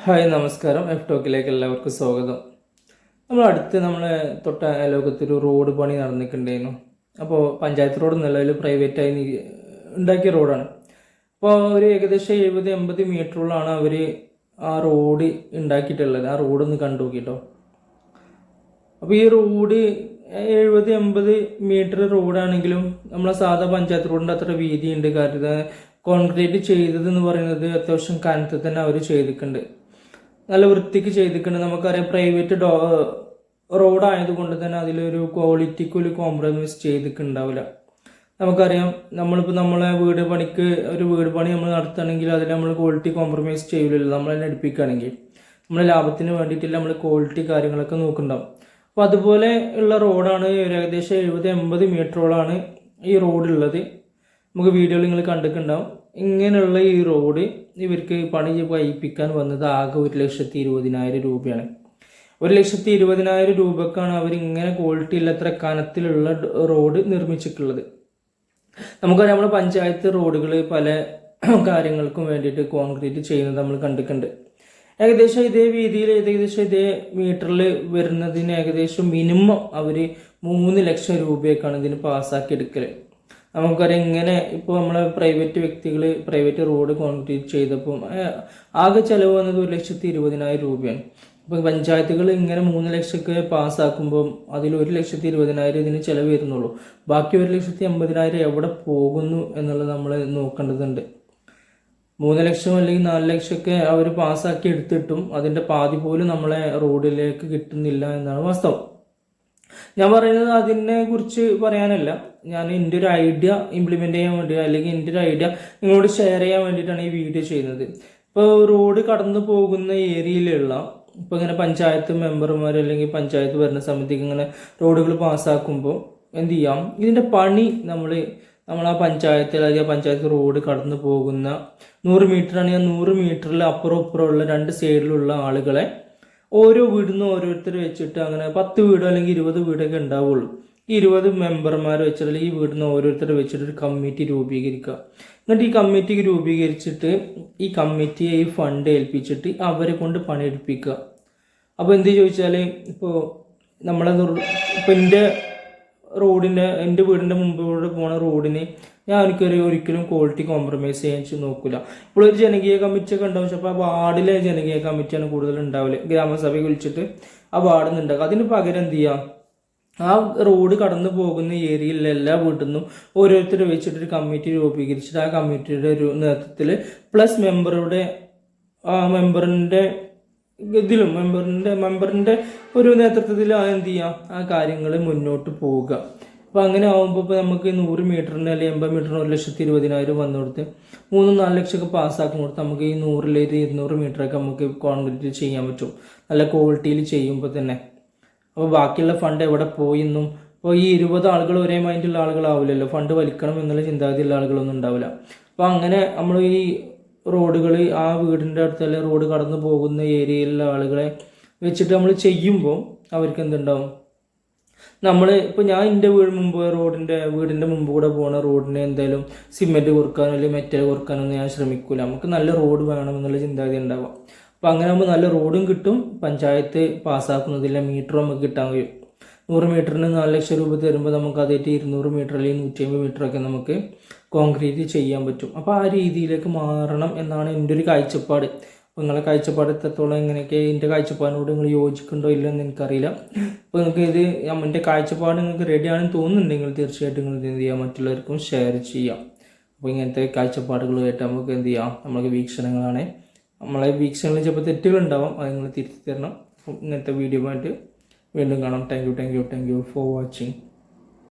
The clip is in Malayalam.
ഹായ് നമസ്കാരം. എഫ് ടോക്കിലേക്ക് എല്ലാവർക്കും സ്വാഗതം. നമ്മളെ തൊട്ട അയലോകത്തൊരു റോഡ് പണി നടന്നിട്ടുണ്ടായിരുന്നു. അപ്പോൾ പഞ്ചായത്ത് റോഡ് നിലവിൽ പ്രൈവറ്റായി ഉണ്ടാക്കിയ റോഡാണ്. അപ്പോൾ ഒരു ഏകദേശം 70-80 മീറ്ററോളാണ് അവർ ആ റോഡ് ഉണ്ടാക്കിയിട്ടുള്ളത്. ആ റോഡൊന്ന് കണ്ടു നോക്കിട്ടോ. അപ്പോൾ ഈ റോഡ് 70-80 മീറ്റർ റോഡാണെങ്കിലും നമ്മളെ സാധാ പഞ്ചായത്ത് റോഡിൻ്റെ അത്ര വീതിയുണ്ട്. കാരണം കോൺക്രീറ്റ് ചെയ്തതെന്ന് പറയുന്നത് അത്യാവശ്യം കനത്തിൽ തന്നെ അവർ ചെയ്തിട്ടുണ്ട്, നല്ല വൃത്തിക്ക് ചെയ്തിട്ടുണ്ട്. നമുക്കറിയാം പ്രൈവറ്റ് റോഡ് ആയതുകൊണ്ട് തന്നെ അതിലൊരു ക്വാളിറ്റിക്ക് ഒരു കോംപ്രമൈസ് ചെയ്തിട്ടുണ്ടാവില്ല. നമുക്കറിയാം നമ്മളിപ്പോൾ നമ്മളെ വീട് പണി നമ്മൾ നടത്തുകയാണെങ്കിൽ അതിൽ നമ്മൾ ക്വാളിറ്റി കോംപ്രമൈസ് ചെയ്യില്ലല്ലോ. നമ്മൾ തന്നെ എടുപ്പിക്കുകയാണെങ്കിൽ നമ്മളെ ലാഭത്തിന് വേണ്ടിയിട്ടില്ല, നമ്മൾ ക്വാളിറ്റി കാര്യങ്ങളൊക്കെ നോക്കുന്നുണ്ടാവും. അപ്പോൾ അതുപോലെ ഉള്ള റോഡാണ്. ഒരു ഏകദേശം 70-80 മീറ്ററോളാണ് ഈ റോഡുള്ളത്. നമുക്ക് വീഡിയോയിൽ നിങ്ങൾ കണ്ടിട്ടുണ്ടാവും. ഇങ്ങനെയുള്ള ഈ റോഡ് ഇവർക്ക് പണി കഴിപ്പിക്കാൻ വന്നത് ആകെ 1,20,000 രൂപയാണ്. 1,20,000 രൂപക്കാണ് അവരിങ്ങനെ ക്വാളിറ്റി ഇല്ലത്ര കനത്തിലുള്ള റോഡ് നിർമ്മിച്ചിട്ടുള്ളത്. നമുക്കറിയാം നമ്മുടെ പഞ്ചായത്ത് റോഡുകൾ പല കാര്യങ്ങൾക്കും വേണ്ടിയിട്ട് കോൺക്രീറ്റ് ചെയ്യുന്നത് നമ്മൾ കണ്ടിട്ടുണ്ട്. ഏകദേശം ഇതേ വീതിയിൽ ഏകദേശം ഇതേ മീറ്ററിൽ വരുന്നതിന് ഏകദേശം മിനിമം അവർ 3 ലക്ഷം രൂപയൊക്കെയാണ് ഇതിന് പാസ്സാക്കി എടുക്കൽ. നമുക്കറിയാം ഇങ്ങനെ ഇപ്പോൾ നമ്മളെ പ്രൈവറ്റ് റോഡ് കോൺക്രീറ്റ് ചെയ്തപ്പോൾ ആകെ ചിലവ് വന്നത് 1,20,000 രൂപയാണ്. ഇപ്പോൾ പഞ്ചായത്തുകൾ ഇങ്ങനെ 3 ലക്ഷമൊക്കെ പാസ്സാക്കുമ്പോൾ അതിൽ 1,20,000 ഇതിന് ചിലവ് വരുന്നുള്ളൂ. ബാക്കി 1,80,000 എവിടെ പോകുന്നു എന്നുള്ളത് നമ്മൾ നോക്കേണ്ടതുണ്ട്. 3 ലക്ഷം അല്ലെങ്കിൽ 4 ലക്ഷമൊക്കെ അവർ പാസ്സാക്കി എടുത്തിട്ടും അതിൻ്റെ പാതി പോലും നമ്മളെ റോഡിലേക്ക് കിട്ടുന്നില്ല എന്നാണ് വാസ്തവം. ഞാൻ പറയുന്നത് അതിനെ കുറിച്ച് പറയാനല്ല, ഞാൻ എൻ്റെ ഒരു ഐഡിയ ഇംപ്ലിമെൻ്റ് ചെയ്യാൻ വേണ്ടി അല്ലെങ്കിൽ എൻ്റെ ഒരു ഐഡിയ നിങ്ങളോട് ഷെയർ ചെയ്യാൻ വേണ്ടിയിട്ടാണ് ഈ വീഡിയോ ചെയ്യുന്നത്. ഇപ്പോൾ റോഡ് കടന്നു പോകുന്ന ഏരിയയിലുള്ള ഇപ്പോൾ ഇങ്ങനെ പഞ്ചായത്ത് മെമ്പർമാർ അല്ലെങ്കിൽ പഞ്ചായത്ത് ഭരണസമിതിക്ക് ഇങ്ങനെ റോഡുകൾ പാസ്സാക്കുമ്പോൾ എന്ത് ചെയ്യാം, ഇതിൻ്റെ പണി നമ്മൾ ആ പഞ്ചായത്തിൽ അല്ലെങ്കിൽ പഞ്ചായത്ത് റോഡ് കടന്നു പോകുന്ന 100 മീറ്റർ ആണെങ്കിൽ 100 മീറ്ററിൽ അപ്പുറം ഇപ്പുറമുള്ള 2 സൈഡിലുള്ള ആളുകളെ ഓരോ വീടിന്ന് ഓരോരുത്തർ വെച്ചിട്ട് അങ്ങനെ 10 വീടോ അല്ലെങ്കിൽ 20 വീടൊക്കെ ഉണ്ടാവുള്ളൂ. ഈ 20 മെമ്പർമാർ വെച്ചിട്ട് ഈ വീടിന്ന് ഓരോരുത്തർ വെച്ചിട്ട് ഒരു കമ്മിറ്റി രൂപീകരിക്കുക. എന്നിട്ട് ഈ കമ്മിറ്റി രൂപീകരിച്ചിട്ട് ഈ കമ്മിറ്റിയെ ഈ ഫണ്ട് ഏൽപ്പിച്ചിട്ട് അവരെ കൊണ്ട് പണിയെടുപ്പിക്കുക. അപ്പോൾ എന്ത് ചോദിച്ചാൽ ഇപ്പോൾ ഇപ്പോൾ എൻ്റെ വീടിൻ്റെ മുമ്പിലൂടെ പോണ റോഡിന് ഞാൻ ഒരിക്കലും ക്വാളിറ്റി കോംപ്രമൈസ് ചെയ്യാൻ നോക്കില്ല. ഇപ്പോൾ ഒരു ജനകീയ കമ്മിറ്റിയൊക്കെ ഉണ്ടാവും, പക്ഷെ അപ്പോൾ ആ വാർഡിലെ ജനകീയ കമ്മിറ്റിയാണ് കൂടുതൽ ഉണ്ടാവില്ല. ഗ്രാമസഭയെ വിളിച്ചിട്ട് ആ വാർഡിൽ നിന്ന് ഉണ്ടാക്കുക. അതിന് പകരം എന്ത് ചെയ്യാം, ആ റോഡ് കടന്നു പോകുന്ന ഏരിയയിലെ എല്ലാ വീട്ടിൽ നിന്നും ഓരോരുത്തർ വെച്ചിട്ടൊരു കമ്മിറ്റി രൂപീകരിച്ചിട്ട് ആ കമ്മിറ്റിയുടെ ഒരു നേതൃത്വത്തിൽ പ്ലസ് മെമ്പറിൻ്റെ ഒരു നേതൃത്വത്തിൽ എന്ത് ചെയ്യാം, ആ കാര്യങ്ങൾ മുന്നോട്ട് പോവുക. അപ്പോൾ അങ്ങനെ ആകുമ്പോൾ ഇപ്പോൾ നമുക്ക് 100 മീറ്ററിന് അല്ലെങ്കിൽ 80 മീറ്ററിന് 1,20,000 വന്നു കൊടുത്ത് 3-4 ലക്ഷമൊക്കെ പാസ്സാക്കി കൊടുത്ത് നമുക്ക് ഈ 100-200 മീറ്ററൊക്കെ നമുക്ക് കോൺക്രീറ്റ് ചെയ്യാൻ പറ്റും, നല്ല ക്വാളിറ്റിയിൽ ചെയ്യുമ്പോൾ തന്നെ. അപ്പോൾ ബാക്കിയുള്ള ഫണ്ട് എവിടെ പോയെന്നും ഇപ്പോൾ ഈ 20 ആളുകൾ ഒരേ മൈൻഡുള്ള ആളുകളാവില്ലല്ലോ, ഫണ്ട് വലിക്കണം എന്നുള്ള ചിന്താഗതിയുള്ള ആളുകളൊന്നും ഉണ്ടാവില്ല. അപ്പോൾ അങ്ങനെ നമ്മൾ ഈ റോഡുകൾ ആ വീടിൻ്റെ അടുത്ത് അല്ലെങ്കിൽ റോഡ് കടന്നു പോകുന്ന ഏരിയയിലുള്ള ആളുകളെ വെച്ചിട്ട് നമ്മൾ ചെയ്യുമ്പോൾ അവർക്ക് എന്തുണ്ടാവും, ഇപ്പോൾ ഞാൻ എൻ്റെ വീടിൻ്റെ മുമ്പ് കൂടെ പോകുന്ന റോഡിനെ എന്തായാലും സിമെൻറ്റ് കൊടുക്കാനോ അല്ലെങ്കിൽ മെറ്റൽ കൊടുക്കാനോ ഒന്നും ഞാൻ ശ്രമിക്കില്ല. നമുക്ക് നല്ല റോഡ് വേണം എന്നുള്ള ചിന്താഗതി ഉണ്ടാവാം. അപ്പോൾ അങ്ങനെ ആകുമ്പോൾ നല്ല റോഡും കിട്ടും, പഞ്ചായത്ത് പാസ്സാക്കുന്നതില്ല മീറ്ററും നമുക്ക് കിട്ടാൻ കഴിയും. 100 മീറ്ററിന് 4 ലക്ഷം രൂപ തരുമ്പോൾ നമുക്ക് അതായിട്ട് 200 മീറ്റർ അല്ലെങ്കിൽ 150 മീറ്ററൊക്കെ നമുക്ക് കോൺക്രീറ്റ് ചെയ്യാൻ പറ്റും. അപ്പോൾ ആ രീതിയിലേക്ക് മാറണം എന്നാണ് എൻ്റെ ഒരു കാഴ്ചപ്പാട്. അപ്പോൾ നിങ്ങളെ കാഴ്ചപ്പാട് എത്രത്തോളം എങ്ങനെയൊക്കെ എൻ്റെ കാഴ്ചപ്പാടിനോട് നിങ്ങൾ യോജിക്കുന്നുണ്ടോ ഇല്ലോ എന്ന് എനിക്കറിയില്ല. അപ്പോൾ നിങ്ങൾക്ക് എൻ്റെ കാഴ്ചപ്പാട് നിങ്ങൾക്ക് റെഡിയാണെന്ന് തോന്നുന്നുണ്ടെങ്കിൽ തീർച്ചയായിട്ടും നിങ്ങൾ എന്ത് ചെയ്യുക, മറ്റുള്ളവർക്കും ഷെയർ ചെയ്യാം. അപ്പോൾ ഇങ്ങനത്തെ കാഴ്ചപ്പാടുകളുമായിട്ട് നമുക്ക് എന്ത് ചെയ്യാം, നമുക്ക് വീക്ഷണങ്ങളാണ്. നമ്മളെ വീക്ഷണങ്ങളിൽ ചിലപ്പോൾ തെറ്റുകളുണ്ടാവാം, അത് നിങ്ങൾ തിരുത്തി തരണം. അപ്പോൾ ഇങ്ങനത്തെ വീഡിയോ ആയിട്ട് വീണ്ടും കാണാം. Thank you for watching.